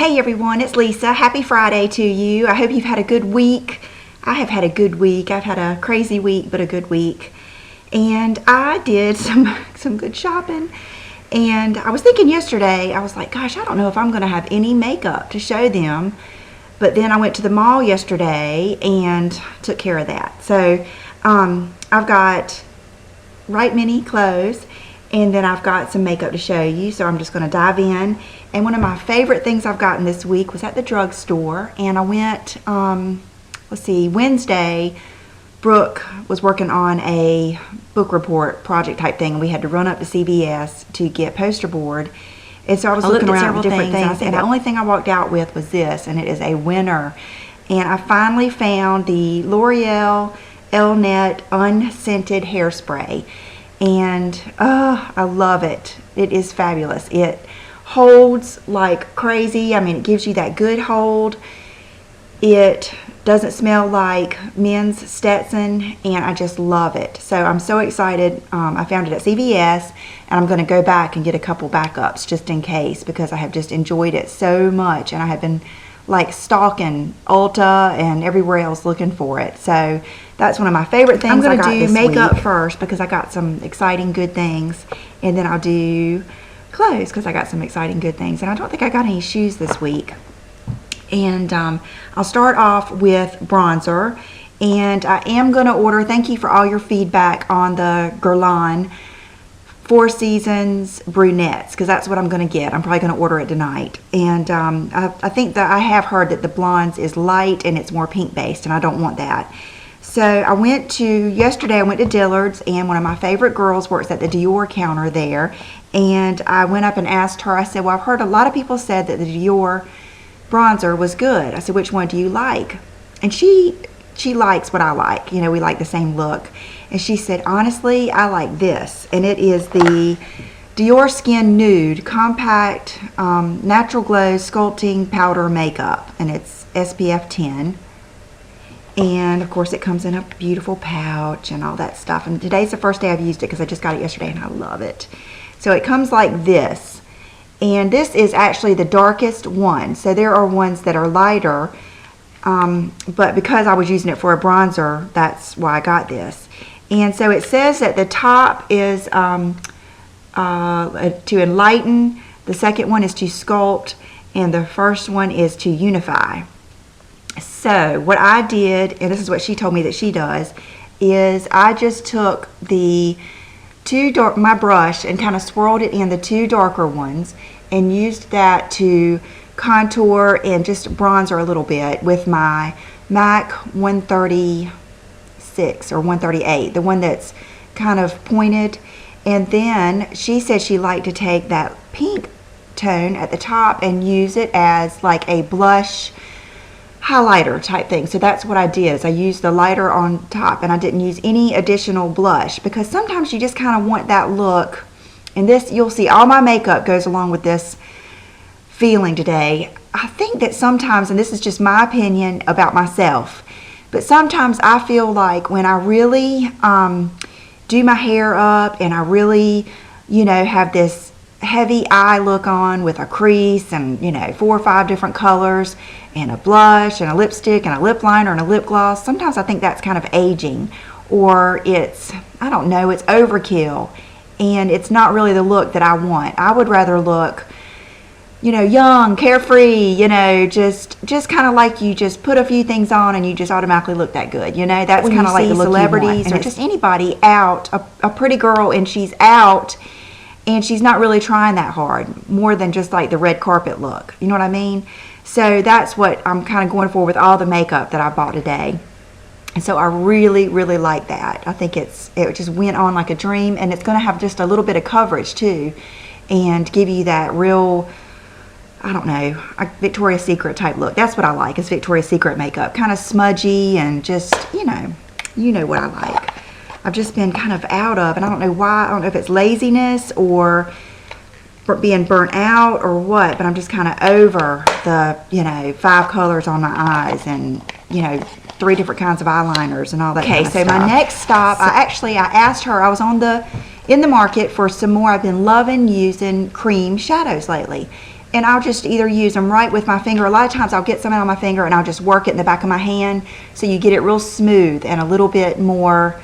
Hey everyone, it's Lisa. Happy Friday to you. I hope you've had a good week. I have had a good week. I've had a crazy week, but a good week. And I did some good shopping. And I was thinking yesterday, I was like, gosh, I don't know if I'm going to have any makeup to show them. But then I went to the mall yesterday and took care of that. So I've got right mini clothes, and then I've got some makeup to show you. So I'm just going to dive in. And one of my favorite things I've gotten this week was at the drugstore. And I went, Wednesday, Brooke was working on a book report project type thing. And we had to run up to CVS to get poster board. And so I was looking around at different things. And the only thing I walked out with was this. And it is a winner. And I finally found the Loreal Elnett Unscented Hairspray. And I love it. It is fabulous. It holds like crazy. I mean, it gives you that good hold. It doesn't smell like men's Stetson, and I just love it. So I'm so excited. I found it at CVS, and I'm going to go back and get a couple backups just in case, because I have just enjoyed it so much, and I have been like stalking Ulta and everywhere else looking for it. So that's one of my favorite things. I'm going to do makeup first because I got some exciting good things, and then I'll do clothes because I got some exciting good things. And I don't think I got any shoes this week. And I'll start off with bronzer, and I am going to order, thank you for all your feedback on the Guerlain Four Seasons brunettes, because that's what I'm going to get. I'm probably going to order it tonight. And I think that I have heard that the blondes is light and it's more pink based, and I don't want that. So yesterday I went to Dillard's, and one of my favorite girls works at the Dior counter there. And I went up and asked her, I said, well, I've heard a lot of people said that the Dior bronzer was good. I said, which one do you like? And she likes what I like. You know, we like the same look. And she said, honestly, I like this. And it is the Dior Skin Nude Compact Natural Glow Sculpting Powder Makeup. And it's SPF 10. And of course it comes in a beautiful pouch and all that stuff. And today's the first day I've used it because I just got it yesterday and I love it. So it comes like this. And this is actually the darkest one. So there are ones that are lighter. But because I was using it for a bronzer, that's why I got this. And so it says that the top is to enlighten. The second one is to sculpt. And the first one is to unify. So what I did, and this is what she told me that she does, is I just took my brush and kind of swirled it in the two darker ones and used that to contour and just bronzer a little bit with my MAC 136 or 138, the one that's kind of pointed. And then she said she liked to take that pink tone at the top and use it as like a blush highlighter type thing. So that's what I did, is I used the lighter on top, and I didn't use any additional blush, because sometimes you just kind of want that look. And this, you'll see all my makeup goes along with this feeling today. I think that sometimes, and this is just my opinion about myself, but sometimes I feel like when I really do my hair up and I really, you know, have this heavy eye look on with a crease and, you know, 4 or 5 different colors and a blush and a lipstick and a lip liner and a lip gloss, sometimes I think that's kind of aging, or it's, I don't know, it's overkill, and it's not really the look that I want. I would rather look, you know, young, carefree, you know, just kind of like you just put a few things on and you just automatically look that good, you know. That's kind of like the celebrities or just anybody out, a pretty girl, and she's out and she's not really trying that hard, more than just like the red carpet look, you know what I mean? So that's what I'm kind of going for with all the makeup that I bought today. And so I really, really like that. I think it just went on like a dream, and it's going to have just a little bit of coverage too, and give you that real, I don't know, a Victoria's Secret type look. That's what I like, is Victoria's Secret makeup. Kind of smudgy and just, you know what I like. I've just been kind of out of, and I don't know why. I don't know if it's laziness or being burnt out or what, but I'm just kind of over the, you know, 5 colors on my eyes and, you know, 3 different kinds of eyeliners and all that kind of stuff. Okay, so my next stop, I asked her, I was in the market for some more. I've been loving using cream shadows lately. and I'll just either use them right with my finger. A lot of times I'll get some out on my finger and I'll just work it in the back of my hand, so you get it real smooth and a little bit more,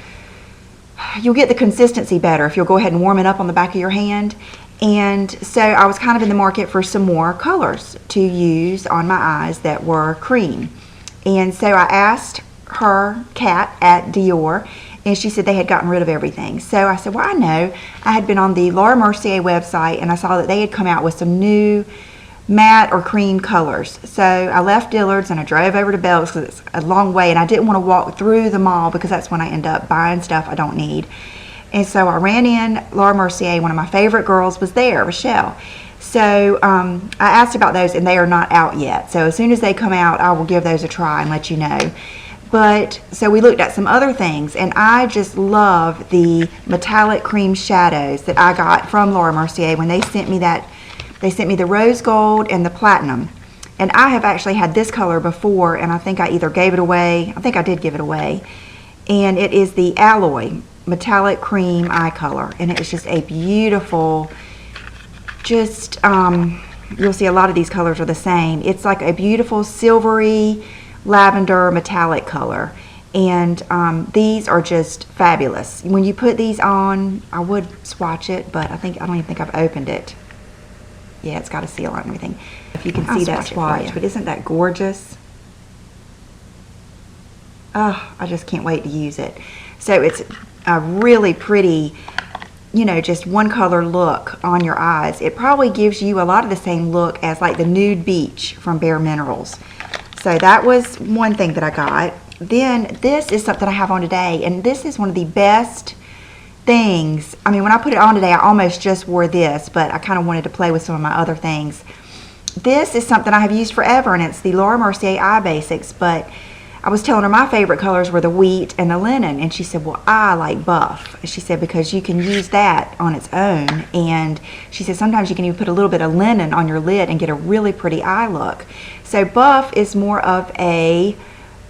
you'll get the consistency better if you'll go ahead and warm it up on the back of your hand. And so I was kind of in the market for some more colors to use on my eyes that were cream. And so I asked her, Kat at Dior, and she said they had gotten rid of everything. So I said, well, I know. I had been on the Laura Mercier website and I saw that they had come out with some new matte or cream colors. So I left Dillard's and I drove over to Belk's because it's a long way and I didn't want to walk through the mall because that's when I end up buying stuff I don't need. And so I ran in Laura Mercier. One of my favorite girls was there, Rochelle. So I asked about those and they are not out yet. So as soon as they come out, I will give those a try and let you know. But so we looked at some other things, and I just love the metallic cream shadows that I got from Laura Mercier when they sent me that. They sent me the rose gold and the platinum. And I have actually had this color before, and I think I either gave it away. I think I did give it away. And it is the Alloy metallic cream eye color, and it is just a beautiful, just you'll see a lot of these colors are the same. It's like a beautiful silvery lavender metallic color, and these are just fabulous. When you put these on, I would swatch it, but I don't even think I've opened it. Yeah, it's got a seal on everything. If you can see that swatch, but isn't that gorgeous? Oh, I just can't wait to use it. So it's a really pretty, you know, just one color look on your eyes. It probably gives you a lot of the same look as like the Nude Beach from Bare Minerals. So that was one thing that I got. Then this is something I have on today, and this is one of the best things. I mean, when I put it on today, I almost just wore this, but I kind of wanted to play with some of my other things. This is something I have used forever, and it's the Laura Mercier Eye Basics, but I was telling her my favorite colors were the wheat and the linen, and she said, well, I like buff. She said, because you can use that on its own, and she said sometimes you can even put a little bit of linen on your lid and get a really pretty eye look. So buff is more of a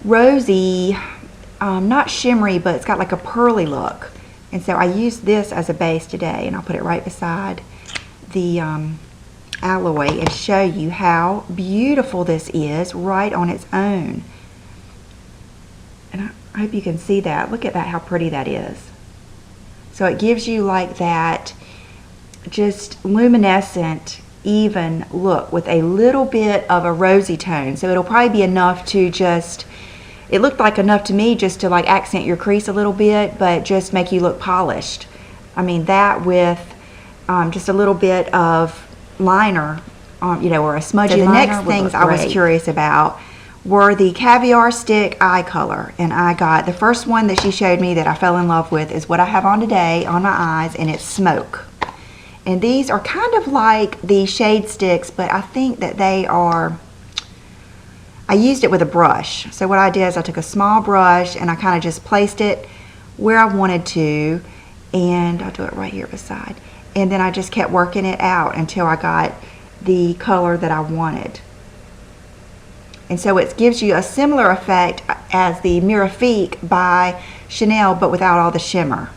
rosy, not shimmery, but it's got like a pearly look. And so I used this as a base today, and I'll put it right beside the Alloy and show you how beautiful this is right on its own. And I hope you can see that. Look at that, how pretty that is. So it gives you like that just luminescent, even look with a little bit of a rosy tone. So it'll probably be enough to just, it looked like enough to me just to like accent your crease a little bit, but just make you look polished. I mean, that with just a little bit of liner, you know, or a smudgy liner. So the next things I was curious about were the Caviar Stick eye color, and I got the first one that she showed me that I fell in love with is what I have on today on my eyes, and it's Smoke. And these are kind of like the shade sticks, but I think that they are, I used it with a brush. So what I did is I took a small brush and I kind of just placed it where I wanted to, and I'll do it right here beside, and then I just kept working it out until I got the color that I wanted. And so it gives you a similar effect as the Mirifique by Chanel, but without all the shimmer.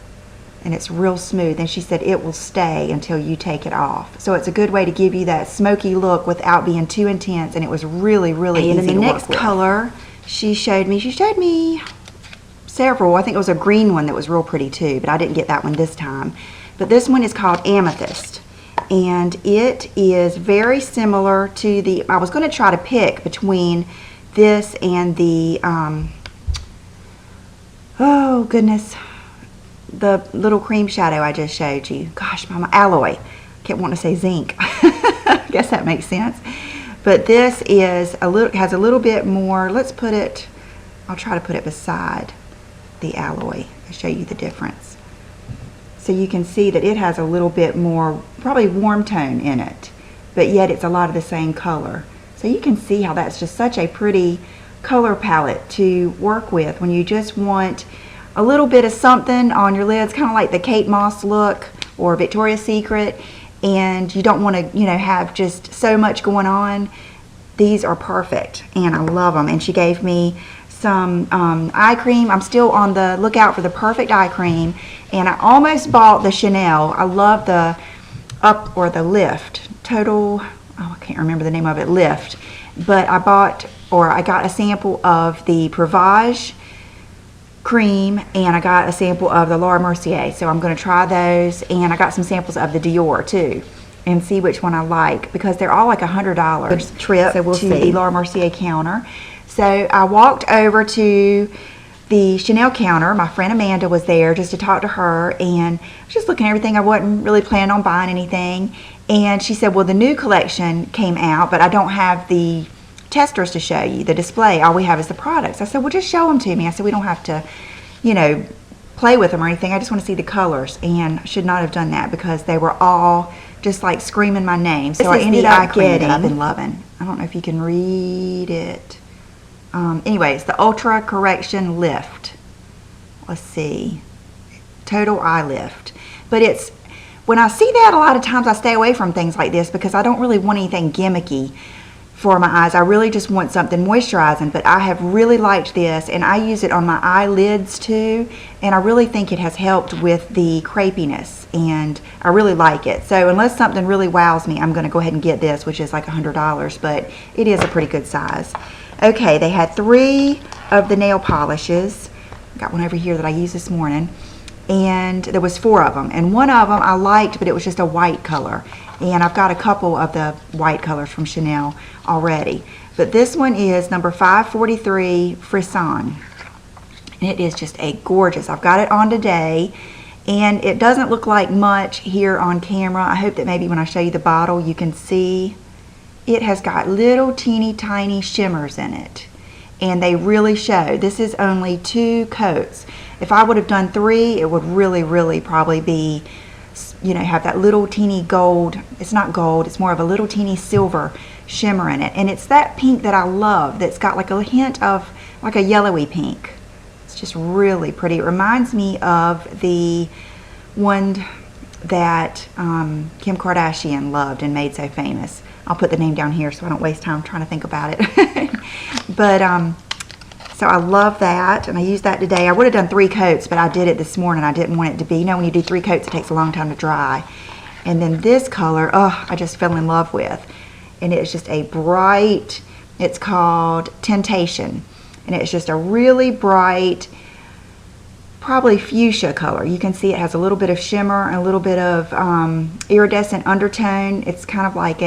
And it's real smooth. And she said it will stay until you take it off. So it's a good way to give you that smoky look without being too intense. And it was really, really easy to work with. And the next color she showed me several. I think it was a green one that was real pretty too, but I didn't get that one this time. But this one is called Amethyst. And it is very similar to the, I was going to try to pick between this and the, oh goodness, the little cream shadow I just showed you. Gosh, my Alloy. I kept wanting to say zinc. I guess that makes sense. But this is a little, has a little bit more, let's put it, I'll try to put it beside the Alloy and show you the difference. So you can see that it has a little bit more, probably warm tone in it, but yet it's a lot of the same color. So you can see how that's just such a pretty color palette to work with when you just want a little bit of something on your lids, kind of like the Kate Moss look or Victoria's Secret, and you don't want to, you know, have just so much going on. These are perfect, and I love them. And she gave me some eye cream. I'm still on the lookout for the perfect eye cream, and I almost bought the Chanel. I love the Up or the Lift Total, oh, I can't remember the name of it, Lift. But I got a sample of the Provage cream, and I got a sample of the Laura Mercier. So I'm going to try those, and I got some samples of the Dior too, and see which one I like, because they're all like $100 trip so we'll to the Laura Mercier counter. So I walked over to the Chanel counter. My friend Amanda was there just to talk to her, and I was just looking at everything. I wasn't really planning on buying anything, and she said, well, the new collection came out, but I don't have the testers to show you, the display. All we have is the products. I said, well, just show them to me. I said, we don't have to, you know, play with them or anything. I just want to see the colors, and I should not have done that because they were all just like screaming my name. So I ended up getting that I've been loving. I don't know if you can read it. Anyway, it's the Ultra Correction Lift. Let's see. Total Eye Lift. But it's, when I see that, a lot of times I stay away from things like this because I don't really want anything gimmicky for my eyes. I really just want something moisturizing, but I have really liked this, and I use it on my eyelids too, and I really think it has helped with the crepiness, and I really like it. So unless something really wows me, I'm going to go ahead and get this, which is like $100, but it is a pretty good size. Okay, they had 3 of the nail polishes. Got one over here that I used this morning, and there was 4 of them, and one of them I liked, but it was just a white color, and I've got a couple of the white colors from Chanel already. But this one is number 543 Frisson, and it is just a gorgeous. I've got it on today, and it doesn't look like much here on camera. I hope that maybe when I show you the bottle you can see. It has got little teeny tiny shimmers in it, and they really show. This is only 2 coats. If I would have done 3, it would really probably be, you know, have that little teeny gold. It's not gold, it's more of a little teeny silver shimmer in it, and it's that pink that I love, that's got like a hint of like a yellowy pink. It's just really pretty. It reminds me of the one that Kim Kardashian loved and made so famous. I'll put the name down here so I don't waste time trying to think about it. But so I love that, and I used that today. I would have done 3 coats, but I did it this morning. I didn't want it to be, you know, when you do 3 coats it takes a long time to dry. And then this color, oh, I just fell in love with, and it's just a bright, it's called Temptation, and it's just a really bright, probably fuchsia color. You can see it has a little bit of shimmer and a little bit of iridescent undertone. It's kind of like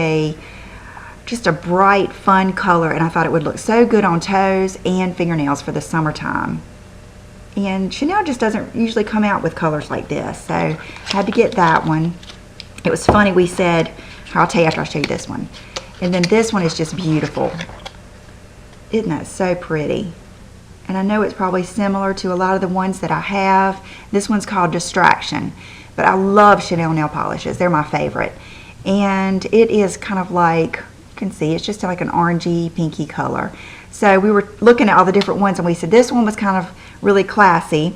just a bright, fun color, and I thought it would look so good on toes and fingernails for the summertime. And Chanel just doesn't usually come out with colors like this, so I had to get that one. It was funny, we said, I'll tell you after I show you this one. And then this one is just beautiful. Isn't that so pretty? And I know it's probably similar to a lot of the ones that I have. This one's called Distraction, but I love Chanel nail polishes. They're my favorite. And it is kind of like, you can see, it's just like an orangey, pinky color. So we were looking at all the different ones, and we said this one was kind of really classy.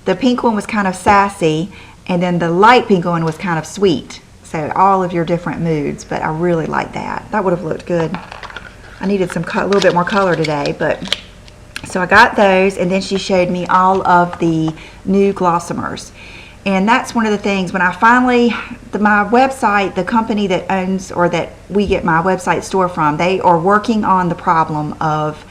The pink one was kind of sassy, and then the light pink one was kind of sweet. So all of your different moods, but I really like that. That would have looked good. I needed a little bit more color today, but so I got those, and then she showed me all of the new Glossimers. And that's one of the things, when I finally, my website, the company that owns, or that we get my website store from, they are working on the problem of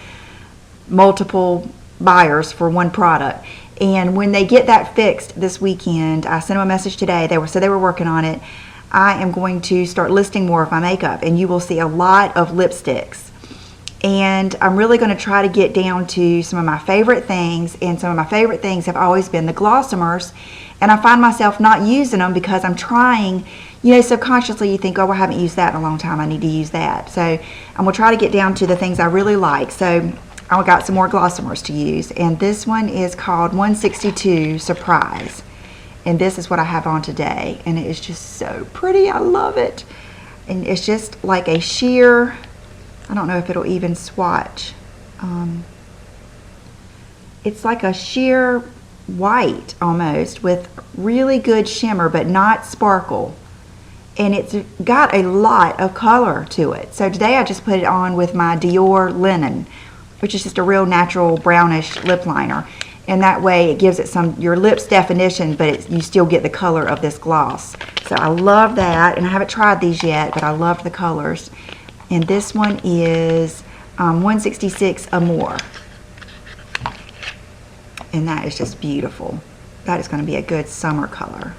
multiple buyers for one product. And when they get that fixed this weekend, I sent them a message today, they were working on it. I am going to start listing more of my makeup, and you will see a lot of lipsticks. And I'm really going to try to get down to some of my favorite things, and some of my favorite things have always been the Glossimers, and I find myself not using them because I'm trying, you know, subconsciously you think, oh, I haven't used that in a long time, I need to use that. So I'm going to try to get down to the things I really like. So I got some more Glossimers to use, and this one is called 162 Surprise, and this is what I have on today, and it is just so pretty. I love it. And it's just like a sheer, I don't know if it'll even swatch. It's like a sheer white almost with really good shimmer but not sparkle, and it's got a lot of color to it. So today I just put it on with my Dior Linen, which is just a real natural brownish lip liner, And that way it gives it your lips definition, but you still get the color of this gloss. So I love that, and I haven't tried these yet, but I love the colors. And this one is 166 Amour. And that is just beautiful. That is going to be a good summer color.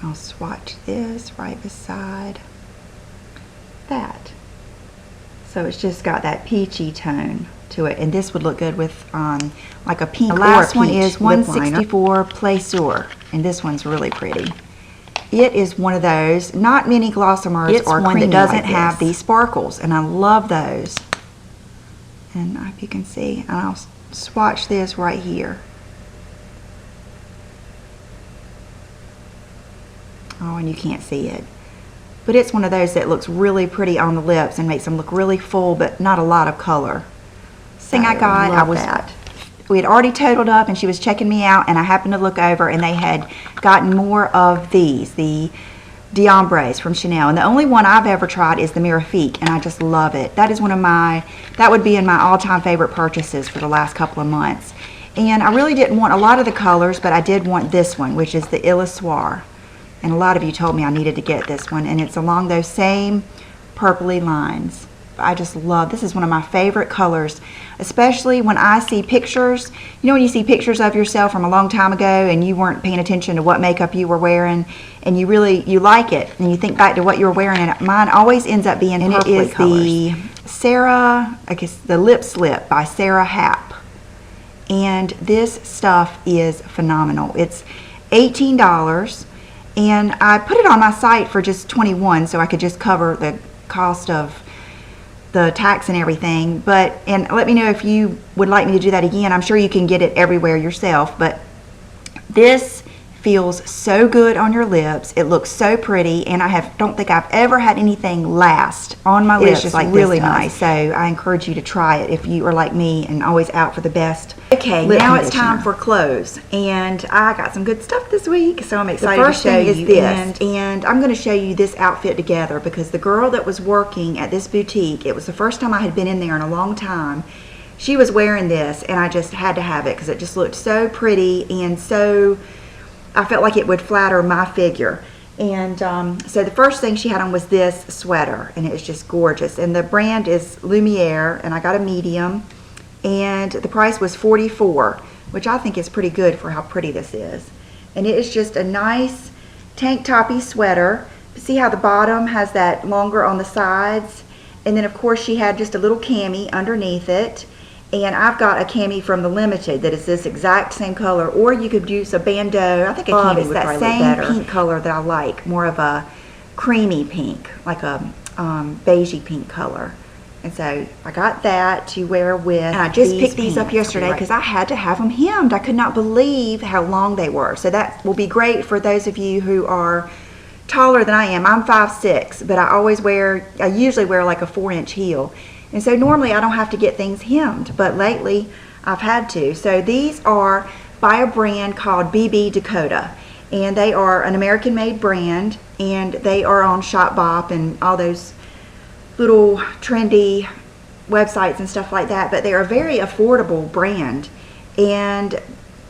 I'll swatch this right beside that. So it's just got that peachy tone to it, and this would look good with like a pink. The last one is 164 Plaisir, and this one's really pretty. It is one of those, not many Glossimers are one that doesn't have these sparkles, and I love those. And I hope you can see, and I'll swatch this right here. Oh, and you can't see it. But it's one of those that looks really pretty on the lips and makes them look really full, but not a lot of color. Thing I got, we had already totaled up, and she was checking me out, and I happened to look over, and they had gotten more of these, the D'Ombres from Chanel, and the only one I've ever tried is the Mirifique, and I just love it. That is that would be in my all-time favorite purchases for the last couple of months. And I really didn't want a lot of the colors, but I did want this one, which is the Illusoire. And a lot of you told me I needed to get this one, and it's along those same purpley lines. I just love, this is one of my favorite colors, especially when I see pictures. You know when you see pictures of yourself from a long time ago and you weren't paying attention to what makeup you were wearing, and you like it, and you think back to what you were wearing, and mine always ends up being purpley colors. It is the Lip Slip by Sarah Happ. And this stuff is phenomenal. It's $18. And I put it on my site for just $21, so I could just cover the cost of the tax and everything. And let me know if you would like me to do that again. I'm sure you can get it everywhere yourself, but this feels so good on your lips. It looks so pretty, and I don't think I've ever had anything last on my lips. It's just like really nice. So I encourage you to try it if you are like me and always out for the best. Okay, now it's time for clothes, and I got some good stuff this week, so I'm excited to show you this. And I'm going to show you this outfit together because the girl that was working at this boutique, it was the first time I had been in there in a long time. She was wearing this, and I just had to have it because it just looked so pretty, and so I felt like it would flatter my figure. And so the first thing she had on was this sweater, and it was just gorgeous. And the brand is Lumiere, and I got a medium, and the price was $44, which I think is pretty good for how pretty this is. And it is just a nice tank toppy sweater. See how the bottom has that longer on the sides, and then of course she had just a little cami underneath it. And I've got a cami from the Limited that is this exact same color, or you could use a bandeau. I think a cami would probably look better. It's that same pink color that I like, more of a creamy pink, like a beigey pink color. And so I got that to wear with. And I just picked these up yesterday because I had to have them hemmed. I could not believe how long they were. So that will be great for those of you who are taller than I am. I'm 5'6", but I usually wear like a 4-inch heel. And so normally I don't have to get things hemmed, but lately I've had to. So these are by a brand called BB Dakota, and they are an American-made brand, and they are on Shopbop and all those little trendy websites and stuff like that, but they're a very affordable brand. And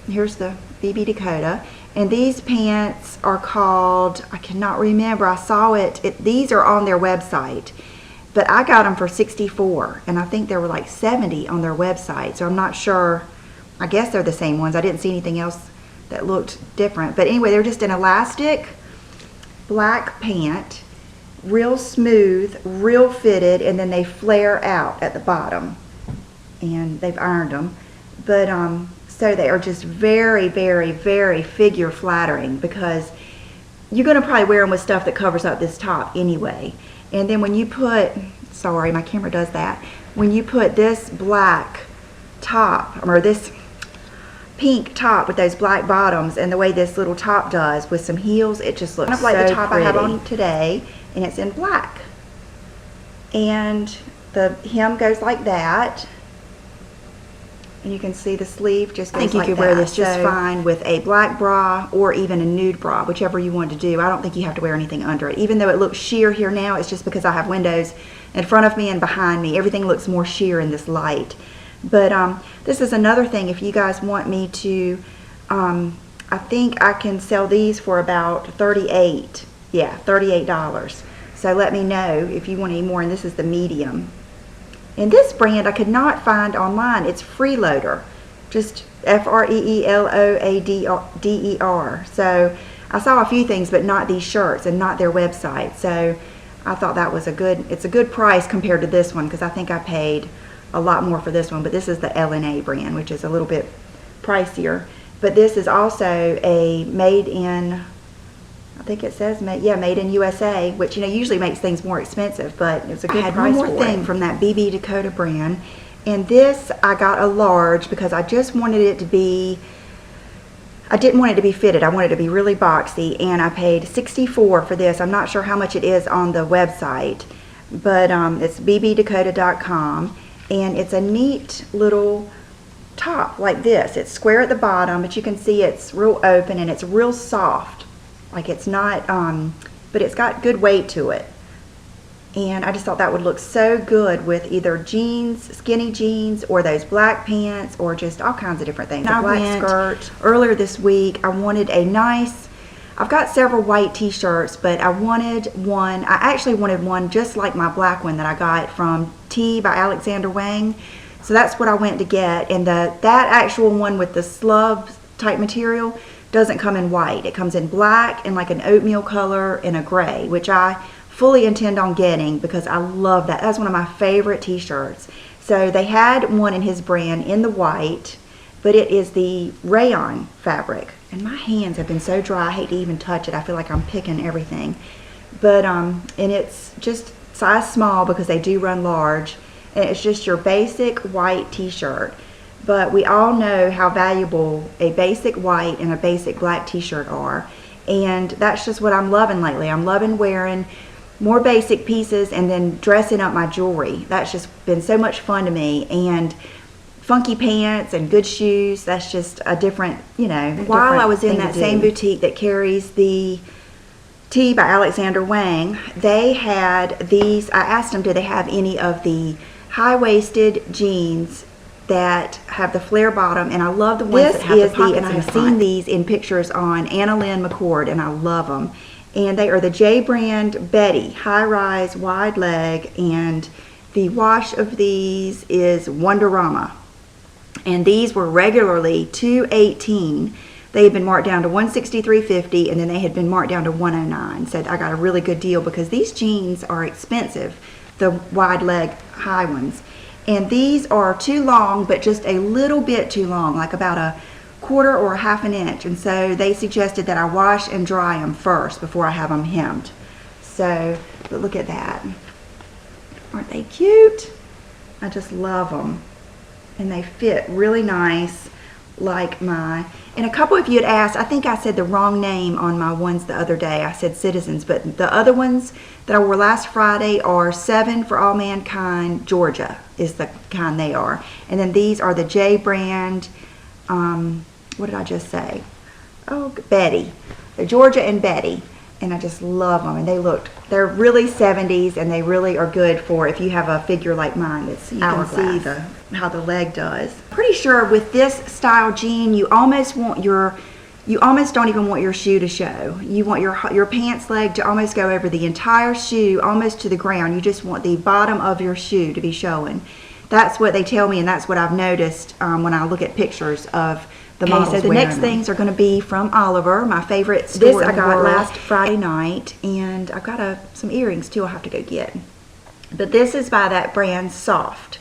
here's the BB Dakota, and these pants are called, I cannot remember, I saw these are on their website. But I got them for $64, and I think there were like $70 on their website, so I'm not sure. I guess they're the same ones. I didn't see anything else that looked different. But anyway, they're just an elastic black pant, real smooth, real fitted, and then they flare out at the bottom. And they've ironed them. But so they are just very, very, very figure flattering because you're going to probably wear them with stuff that covers up this top anyway. And then when you put, sorry, my camera does that. When you put this black top, or this pink top with those black bottoms, and the way this little top does with some heels, it just looks kind of like the top I have on today, and it's in black. And the hem goes like that. And you can see the sleeve just goes like that. I think you could wear this just fine with a black bra or even a nude bra, whichever you want to do. I don't think you have to wear anything under it. Even though it looks sheer here now, it's just because I have windows in front of me and behind me. Everything looks more sheer in this light. But this is another thing, if you guys want me to, I think I can sell these for about $38. Yeah, $38. So let me know if you want any more, and this is the medium. And this brand I could not find online. It's Freeloader, just Freeloader. So I saw a few things, but not these shirts and not their website. So I thought that was it's a good price compared to this one, because I think I paid a lot more for this one. But this is the LNA brand, which is a little bit pricier. But this is also a made in, I think it says made in USA, which, you know, usually makes things more expensive, but it was a good price. I had one more thing from that BB Dakota brand, and this I got a large because I just wanted it to be, I didn't want it to be fitted. I wanted it to be really boxy, and I paid $64 for this. I'm not sure how much it is on the website, but it's bbdakota.com, and it's a neat little top like this. It's square at the bottom, but you can see it's real open and it's real soft. Like, it's not, but it's got good weight to it. And I just thought that would look so good with either jeans, skinny jeans, or those black pants, or just all kinds of different things. A black skirt. Earlier this week, I wanted a nice, I've got several white t-shirts, but I actually wanted one just like my black one that I got from T by Alexander Wang. So that's what I went to get. And that actual one with the slub type material doesn't come in white. It comes in black and like an oatmeal color and a gray, which I fully intend on getting because I love that. That's one of my favorite t-shirts. So they had one in his brand in the white, but it is the rayon fabric. And my hands have been so dry, I hate to even touch it. I feel like I'm picking everything. But, and it's just size small because they do run large. And it's just your basic white t-shirt. But we all know how valuable a basic white and a basic black t-shirt are. And that's just what I'm loving lately. I'm loving wearing more basic pieces and then dressing up my jewelry. That's just been so much fun to me. And funky pants and good shoes, that's just a different, you know. While I was in that same boutique that carries the T by Alexander Wang, they had these, I asked them, do they have any of the high-waisted jeans that have the flare bottom, and I love the ones that have the pockets. And I have seen these in pictures on Anna Lynn McCord, and I love them. And they are the J brand Betty, high-rise, wide leg, and the wash of these is Wonderama. And these were regularly $218. They had been marked down to $163.50, and then they had been marked down to $109. So I got a really good deal because these jeans are expensive, the wide leg high ones. And these are too long, but just a little bit too long, like about a quarter or a half an inch. And so they suggested that I wash and dry them first before I have them hemmed. So, but look at that. Aren't they cute? I just love them. And they fit really nice, like my, and a couple of you had asked, I think I said the wrong name on my ones the other day. I said Citizens, but the other ones that I wore last Friday are 7 for All Mankind, Georgia is the kind they are. And then these are the J brand, what did I just say? Oh, Betty. They're Georgia and Betty. And I just love them. And they're really 70s, and they really are good for if you have a figure like mine. That's, you can see how the leg does. Pretty sure with this style jean, you almost don't even want your shoe to show. You want your pants leg to almost go over the entire shoe, almost to the ground. You just want the bottom of your shoe to be showing. That's what they tell me, and that's what I've noticed when I look at pictures of the models. So the next things are going to be from Oliver, my favorite store. This I got last Friday night, and I've got some earrings too I'll have to go get. But this is by that brand Soft.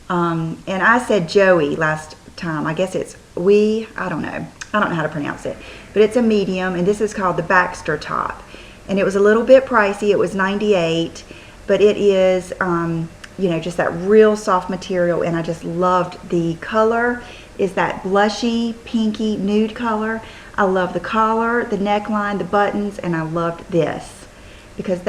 And I said Joey last time. I guess it's I don't know. I don't know how to pronounce it. But it's a medium, and this is called the Baxter top. And it was a little bit pricey. It was $98, but it is, you know, just that real soft material, and I just loved the color. Is that blushy, pinky, nude color. I love the collar, the neckline, the buttons, and I loved this because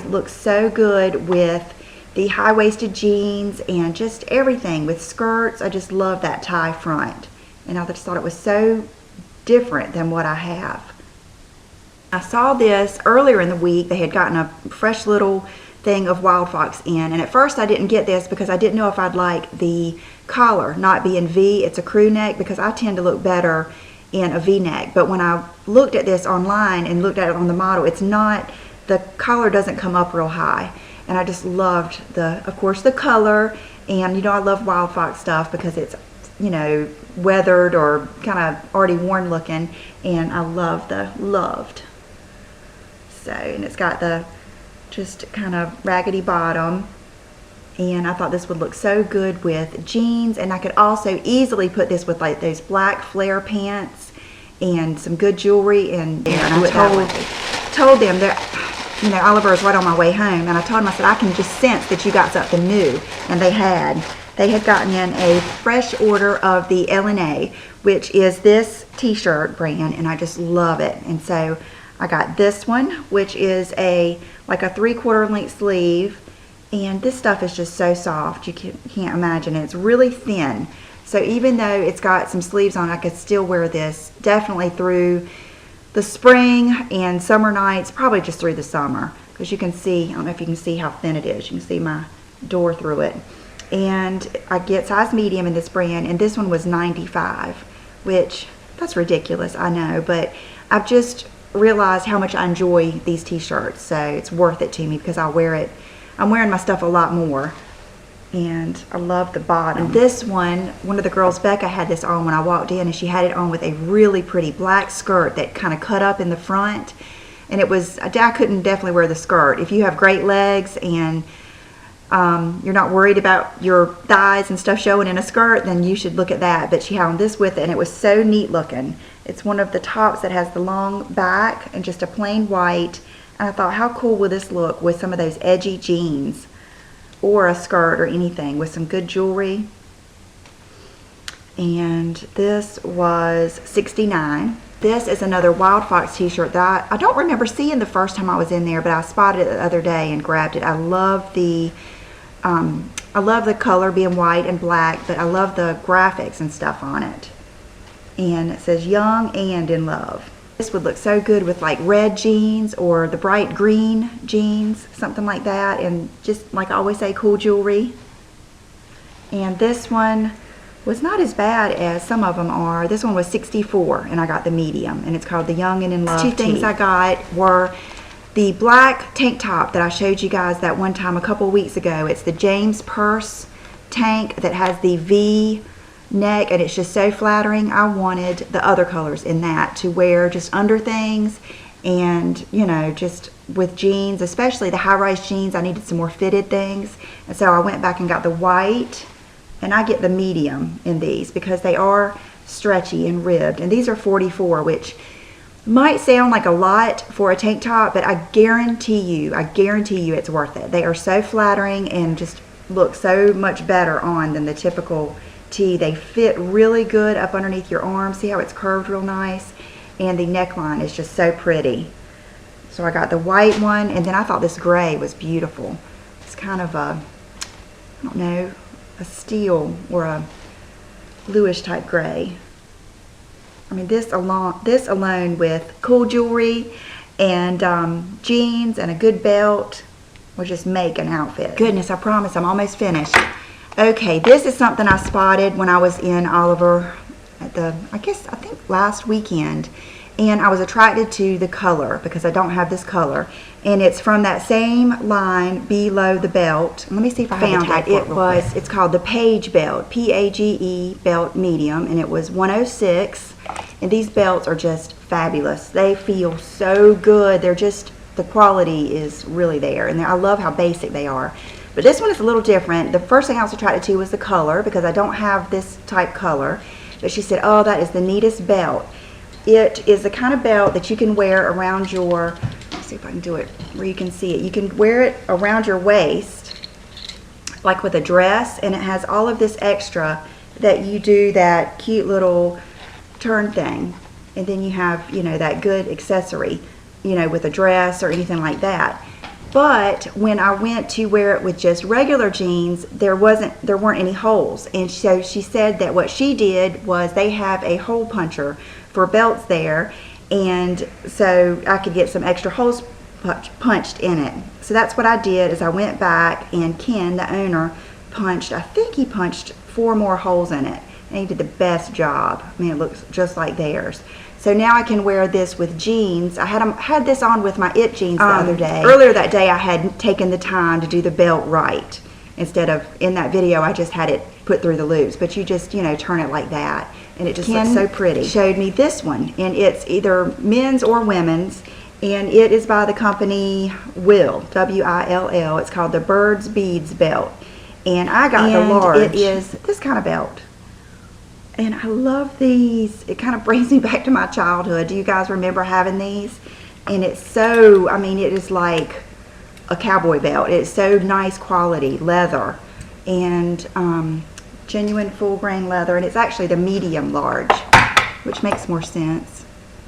looks so good with the high-waisted jeans and just everything with skirts. I just love that tie front, and I just thought it was so different than what I have. I saw this earlier in the week. They had gotten a fresh little thing of Wildfox in. And at first I didn't get this because I didn't know if I'd like the collar not being V. It's a crew neck, because I tend to look better in a V-neck. But when I looked at this online and looked at it on the model, it's not, the collar doesn't come up real high. And I just loved of course, the color. And you know, I love Wildfox stuff because it's, you know, weathered or kind of already worn looking. And I love the loved. So, and it's got the just kind of raggedy bottom. And I thought this would look so good with jeans. And I could also easily put this with like those black flare pants and some good jewelry. And I told them that, you know, Oliver is right on my way home. And I told him, I said, I can just sense that you got something new. And they had. They had gotten in a fresh order of the LNA, which is this t-shirt brand. And I just love it. And so I got this one, which is like a 3/4 length sleeve. And this stuff is just so soft, you can't imagine it. It's really thin. So even though it's got some sleeves on, I could still wear this definitely through the spring and summer nights, probably just through the summer. Because you can see, I don't know if you can see how thin it is. You can see my door through it. And I get size medium in this brand, and this one was $95, which, that's ridiculous, I know. But I've just realized how much I enjoy these t-shirts. So it's worth it to me because I wear it. I'm wearing my stuff a lot more, and I love the bottom. And this one of the girls, Becca, had this on when I walked in, and she had it on with a really pretty black skirt that kind of cut up in the front. And it was, I couldn't definitely wear the skirt. If you have great legs and you're not worried about your thighs and stuff showing in a skirt, then you should look at that. But she had on this with it, and it was so neat looking. It's one of the tops that has the long back and just a plain white. And I thought, how cool will this look with some of those edgy jeans or a skirt or anything with some good jewelry. And this was $69. This is another Wildfox t-shirt that I don't remember seeing the first time I was in there, but I spotted it the other day and grabbed it. I love the color being white and black, but I love the graphics and stuff on it. And it says young and in love. This would look so good with like red jeans or the bright green jeans, something like that. And just like I always say, cool jewelry. And this one was not as bad as some of them are. This one was $64, and I got the medium, and it's called the Young and in Love. Two things I got were the black tank top that I showed you guys that one time a couple weeks ago. It's the James Purse tank that has the V neck, and it's just so flattering. I wanted the other colors in that to wear just under things, and you know, just with jeans, especially the high-rise jeans. I needed some more fitted things, and so I went back and got the white, and I get the medium in these because they are stretchy and ribbed. And these are $44, which might sound like a lot for a tank top, but I guarantee you it's worth it. They are so flattering and just look so much better on than the typical tee. They fit really good up underneath your arm. See how it's curved real nice? And the neckline is just so pretty. So I got the white one, and then I thought this gray was beautiful. It's kind of a, I don't know, a steel or a bluish type gray. I mean, this alone with cool jewelry and jeans and a good belt would just make an outfit. Goodness, I promise I'm almost finished. Okay, this is something I spotted when I was in Oliver at I think last weekend. And I was attracted to the color because I don't have this color. And it's from that same line below the belt. Let me see if I have the tag for it. It's called the Beige belt, P-A-G-E belt medium, and it was $106. And these belts are just fabulous. They feel so good. They're just, the quality is really there. And I love how basic they are. But this one is a little different. The first thing I was attracted to was the color because I don't have this type color. But she said, oh, that is the neatest belt. It is the kind of belt that you can wear around your, let's see if I can do it where you can see it. You can wear it around your waist, like with a dress, and it has all of this extra that you do that cute little turn thing. And then you have, you know, that good accessory, you know, with a dress or anything like that. But when I went to wear it with just regular jeans, there weren't any holes. And so she said that what she did was they have a hole puncher for belts there, and so I could get some extra holes punched in it. So that's what I did, is I went back, and Ken, the owner, punched, I think he punched 4 more holes in it, and he did the best job. I mean, it looks just like theirs. So now I can wear this with jeans. I had this on with my It jeans the other day. Earlier that day, I had taken the time to do the belt right. Instead of, in that video, I just had it put through the loops. But you just, you know, turn it like that, and it just looks so pretty. Showed me this one, and it's either men's or women's, and it is by the company Will, W-I-L-L. It's called the Bird's Beads belt, and I got the large. It is this kind of belt, and I love these. It kind of brings me back to my childhood. Do you guys remember having these? And it's so, I mean, it is like a cowboy belt. It's so nice quality leather, and genuine full grain leather, and it's actually the medium large, which makes more sense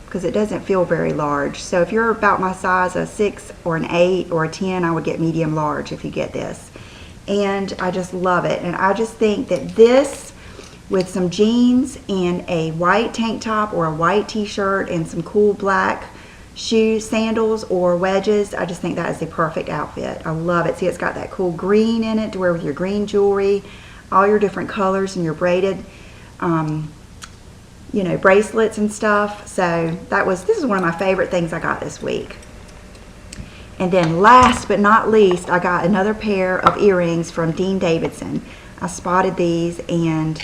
because it doesn't feel very large. So if you're about my size, a 6 or an 8 or a 10, I would get medium large if you get this. And I just love it, and I just think that this with some jeans and a white tank top or a white t-shirt and some cool black shoes, sandals, or wedges, I just think that is the perfect outfit. I love it. See, it's got that cool green in it to wear with your green jewelry, all your different colors, and your braided you know, bracelets and stuff. So this is one of my favorite things I got this week. And then last but not least, I got another pair of earrings from Dean Davidson. I spotted these, and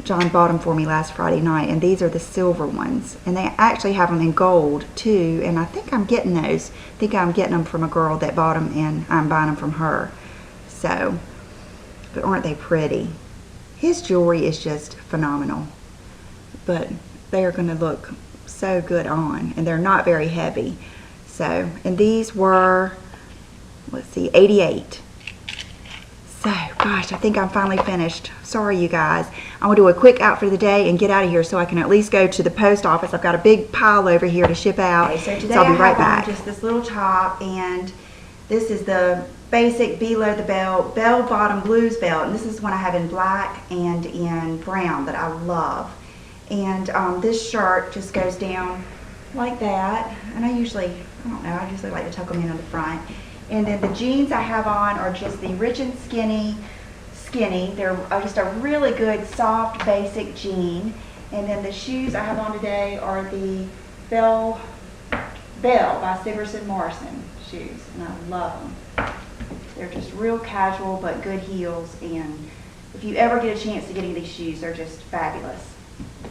John bought them for me last Friday night, and these are the silver ones, and they actually have them in gold too, and I think I'm getting those. I think I'm getting them from a girl that bought them, and I'm buying them from her. So, but aren't they pretty? His jewelry is just phenomenal, but they are going to look so good on, and they're not very heavy. So, and these were, let's see, 88. So, gosh, I think I'm finally finished. Sorry, you guys. I'm going to do a quick outfit of the day and get out of here so I can at least go to the post office. I've got a big pile over here to ship out. Okay, so today I'll be right back. Just this little top, and this is the basic below the belt, bell bottom blues belt, and this is one I have in black and in brown that I love. And this shirt just goes down like that, and I usually like to tuck them in on the front. And then the jeans I have on are just the Rich and Skinny. They're just a really good soft basic jean. And then the shoes I have on today are the Bell by Sigerson Morrison shoes, and I love them. They're just real casual but good heels, and if you ever get a chance to get any of these shoes, they're just fabulous.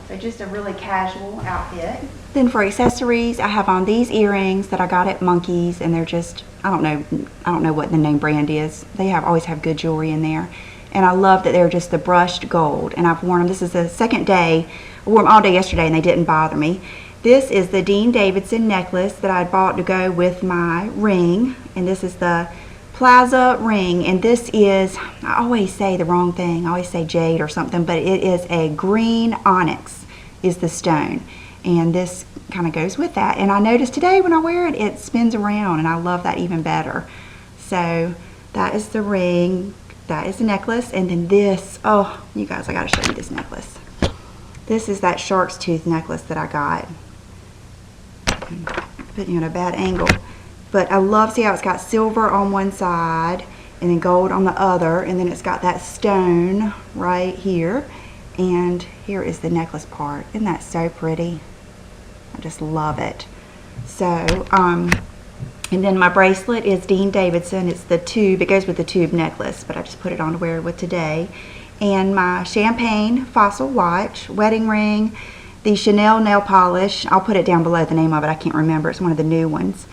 So just a really casual outfit. Then for accessories, I have on these earrings that I got at Monkey's, and they're just, I don't know what the name brand is. They always have good jewelry in there. And I love that they're just the brushed gold, and I've worn them. This is the second day. I wore them all day yesterday, and they didn't bother me. This is the Dean Davidson necklace that I bought to go with my ring, and this is the Plaza ring, and this is, I always say the wrong thing, I always say jade or something, but it is a green onyx is the stone, and this kind of goes with that. And I noticed today when I wear it, it spins around, and I love that even better. So that is the ring, that is the necklace, and then this, oh, you guys, I gotta show you this necklace. This is that shark's tooth necklace that I got. I'm putting you in a bad angle. But I love, see how it's got silver on one side and then gold on the other, and then it's got that stone right here, and here is the necklace part. Isn't that so pretty? I just love it. So, and then my bracelet is Dean Davidson. It's the tube, it goes with the tube necklace, but I just put it on to wear with today. And my champagne fossil watch, wedding ring, the Chanel nail polish, I'll put it down below the name of it, I can't remember, it's one of the new ones.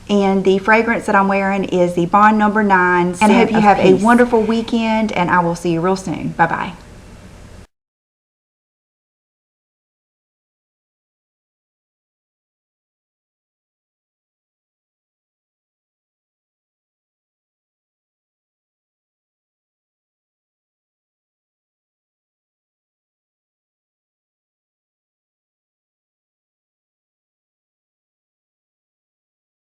And the fragrance that I'm wearing is the Bond No. 9. And I hope you have a wonderful weekend, and I will see you real soon. Bye-bye.